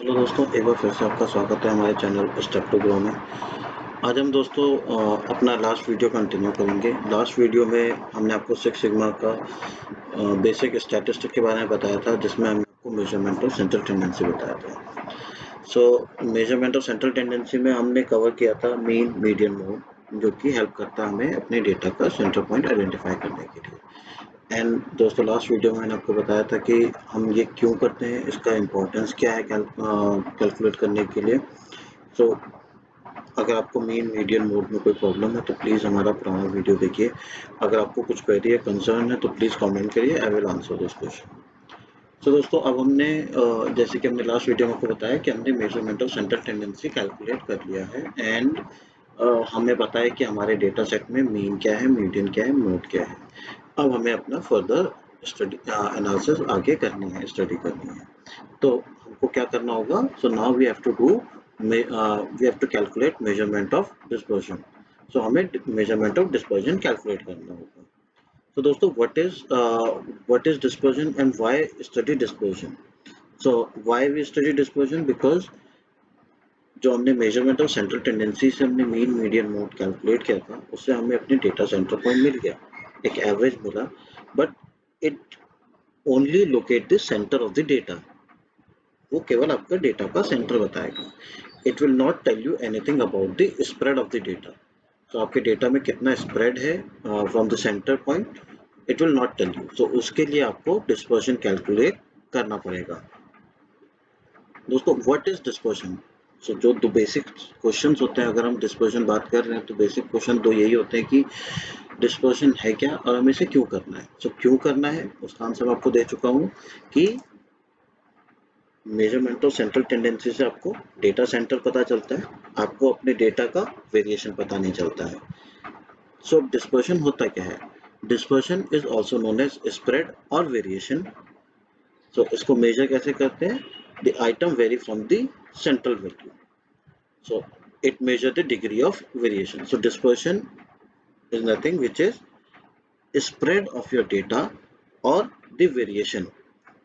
Hello दोस्तों, एक बार फिर से आपका स्वागत है हमारे चैनल स्टेप टू ग्रो में। आज हम दोस्तों अपना लास्ट वीडियो कंटिन्यू करेंगे। लास्ट वीडियो में हमने आपको सिक्स सिग्मा का बेसिक स्टैटिस्टिक के बारे में बताया था, जिसमें हमने आपको मेजरमेंट ऑफ सेंट्रल टेंडेंसी बताया था। मेजरमेंट ऑफ सेंट्रल टेंडेंसी में हमने कवर किया था मीन, मीडियन, मोड, जो कि हेल्प करता है हमें अपने डेटा का सेंटर पॉइंट आइडेंटिफाई करने के लिए। एंड दोस्तों, लास्ट वीडियो में मैंने आपको बताया था कि हम ये क्यों करते हैं, इसका इम्पोर्टेंस क्या है कैलकुलेट करने के लिए। सो अगर आपको मीन, मीडियन, मोड में कोई प्रॉब्लम है तो प्लीज़ हमारा पुराना वीडियो देखिए। अगर आपको कुछ क्वेरी या कंसर्न है तो प्लीज़ कमेंट करिए, I will answer this question. तो दोस्तों, अब हमने जैसे कि हमने लास्ट वीडियो में आपको बताया कि हमने measurement of central tendency calculate कर लिया है। एंड हमें पता है कि हमारे डेटा सेट में मीन क्या है, मीडियन क्या है, मोड क्या है। अब हमें अपना फर्दर स्टडी एनालिसिस आगे करनी है, स्टडी करनी है। तो हमको क्या करना होगा? So now we have to calculate measurement of dispersion. So हमें मेजरमेंट ऑफ डिस्पर्जन कैलकुलेट करना होगा। तो दोस्तों, what is dispersion and why study dispersion? So why we study dispersion? Because जो हमने मेजरमेंट ऑफ सेंट्रल टेंडेंसी से हमने mean, median, mode calculate किया था, उससे हमें अपने डेटा सेंटर पॉइंट मिल गया, एक एवरेज मिला, but it only locate the centre of the data. वो केवल आपका डेटा का सेंटर बताएगा। It will not tell you anything about the spread of the data. तो आपके डेटा में कितना स्प्रेड है from the centre point, it will not tell you. तो उसके लिए आपको डिस्पर्जन कैलकुलेट करना पड़ेगा। दोस्तों, व्हाट इज डिस्पर्जन? सो जो दो बेसिक क्वेश्चंस होते हैं, अगर हम डिस्पर्जन बात कर रहे हैं तो बेसिक क्वेश्चन दो यही होते हैं कि डिस्पर्जन है क्या और हमें इसे क्यों करना है। सो क्यों करना है उसका आंसर मैं आपको दे चुका हूँ कि मेजरमेंट ऑफ सेंट्रल टेंडेंसी से आपको डेटा सेंटर पता चलता है, आपको अपने डेटा का वेरिएशन पता नहीं चलता है। सो डिस्पर्जन होता क्या है? Dispersion is also known as spread और वेरिएशन। सो इसको मेजर कैसे करते हैं? The item vary from the central value, so it measure the degree of variation. So dispersion is nothing which is spread of your data or the variation.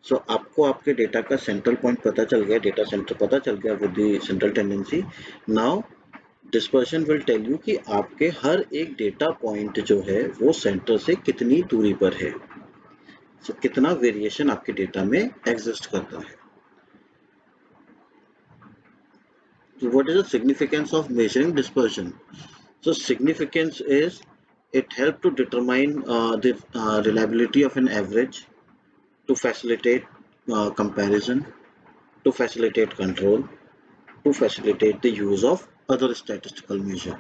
So आपको आपके data का central point पता चल गया, data centre पता चल गया with the central tendency. Now dispersion will tell you कि आपके हर एक डेटा पॉइंट जो है वो सेंटर से कितनी दूरी पर है। so, कितना वेरिएशन आपके डेटा में एग्जिस्ट करता है। So what is the significance of measuring dispersion? So significance is it helps to determine the reliability of an average, to facilitate comparison, to facilitate control, to facilitate the use of other statistical measure.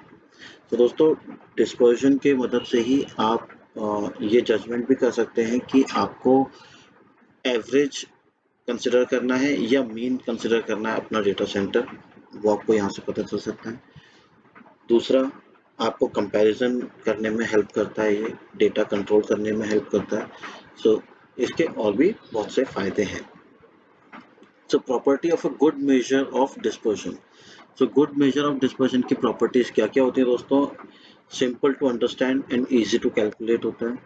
तो दोस्तों, dispersion के मदद से ही आप ये judgement भी कर सकते हैं कि आपको एवरेज कंसिडर करना है या मीन कंसिडर करना है अपना डेटा सेंटर, वो आपको यहाँ से पता चल सकता है। दूसरा, आपको कंपैरिजन करने में हेल्प करता है, ये डेटा कंट्रोल करने में हेल्प करता है। सो इसके और भी बहुत से फायदे हैं। So property of a good measure of dispersion. So good measure of dispersion की प्रॉपर्टीज क्या क्या होती है दोस्तों? Simple to understand and easy to calculate होता है,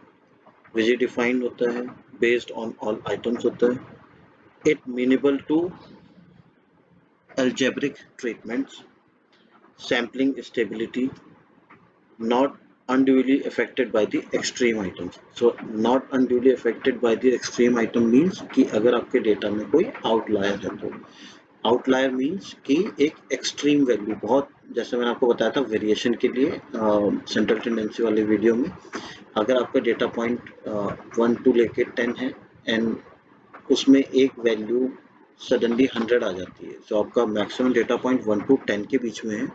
विजी डिफाइंड होता है, बेस्ड ऑन ऑल आइटम्स होता है, it amenable to algebraic treatments, sampling stability, not unduly affected by the extreme items. So not unduly affected by the extreme item means कि अगर आपके data में कोई आउटलायर है तो आउटलायर मीन्स कि एक एक्सट्रीम वैल्यू, बहुत जैसे मैंने आपको बताया था वेरिएशन के लिए सेंट्रल टेंडेंसी वाले वीडियो में, अगर आपका डेटा पॉइंट 1 to लेके 10 है एंड उसमें एक वैल्यू सडनली 100 आ जाती है, तो आपका मैक्सिमम डेटा पॉइंट 1 to 10 के बीच में है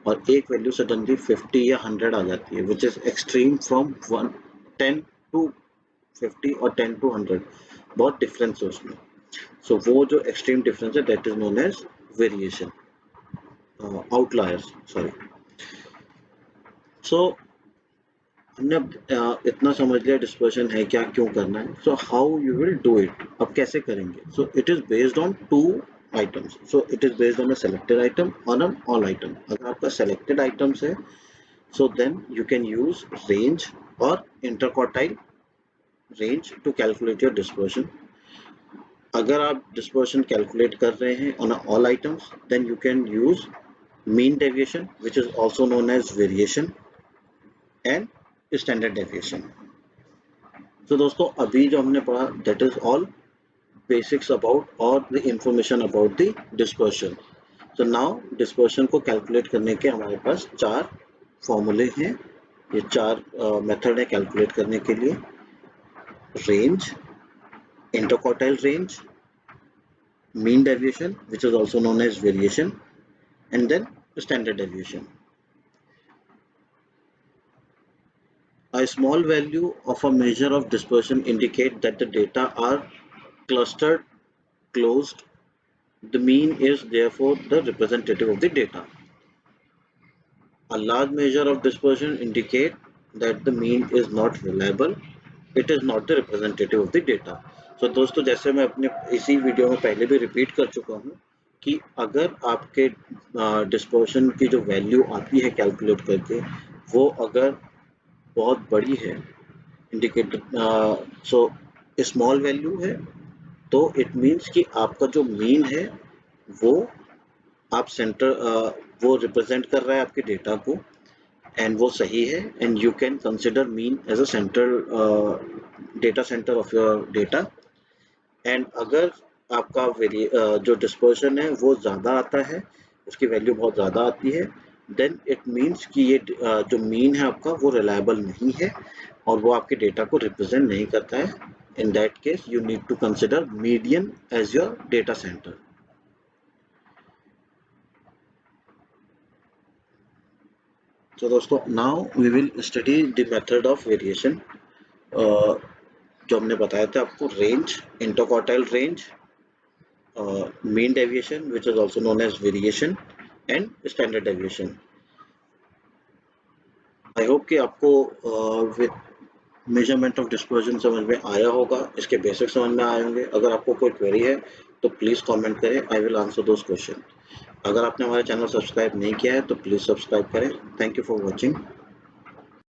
और एक वैल्यू सडनली 50 या 100 आ जाती है, which is extreme from 10 to 50 और 10 to 100, बहुत डिफरेंस है उसमें। सो वो जो एक्सट्रीम डिफरेंस है that is known as variation, outliers, sorry. So हमने अब इतना समझ लिया डिस्पर्शन है क्या, क्यों करना है। So how you will do it, अब कैसे करेंगे? So it is based on two items. So it is based on a selected item और ऑन ऑल आइटम। अगर आपका सेलेक्टेड आइटम्स है so then you can use range और interquartile range to calculate your dispersion. अगर आप dispersion calculate कर रहे हैं on all items, then you can use mean deviation which is also known as variation and standard deviation. तो दोस्तों अभी जो हमने पढ़ा that is all basics about और the information about the dispersion. तो नाउ डिस्पर्शन को कैलकुलेट करने के हमारे पास 4 फॉर्मूले हैं, ये 4 मेथड है कैलकुलेट करने के लिए। Range, interquartile range, mean deviation which is also known as variation, and then standard deviation. A small value of a measure of dispersion indicate that the data are clustered, closed. The mean is therefore the representative of the data. A large measure of dispersion indicate that the mean is not reliable. It is not the representative of the data. So दोस्तों जैसे मैं अपने इसी video में पहले भी repeat कर चुका हूँ कि अगर आपके डिस्पर्शन की जो वैल्यू आती है कैलकुलेट करके वो अगर बहुत बड़ी है, इंडिकेटर सो स्मॉल वैल्यू है, तो इट मीन्स कि आपका जो मीन है वो आप सेंटर वो रिप्रेजेंट कर रहा है आपके डेटा को एंड वो सही है, and you can consider mean as a central data centre of your data. And अगर आपका जो डिस्पर्शन है वो ज़्यादा आता है, उसकी वैल्यू बहुत ज़्यादा आती है, देन इट मीन्स कि ये जो मीन है आपका वो रिलायबल नहीं है और वो आपके डेटा को रिप्रेजेंट नहीं करता है। In that case you need to consider median as your data centre. तो दोस्तों now we will study the method of variation. जो हमने बताया था आपको, range, interquartile range, mean deviation which is also known as variation, and standard deviation. I hope कि आपको with measurement of dispersion समझ में आया होगा, इसके बेसिक समझ में आए होंगे। अगर आपको कोई क्वेरी है तो प्लीज़ कमेंट करें, I will answer those question. अगर आपने हमारा चैनल सब्सक्राइब नहीं किया है तो प्लीज़ सब्सक्राइब करें। Thank you for watching.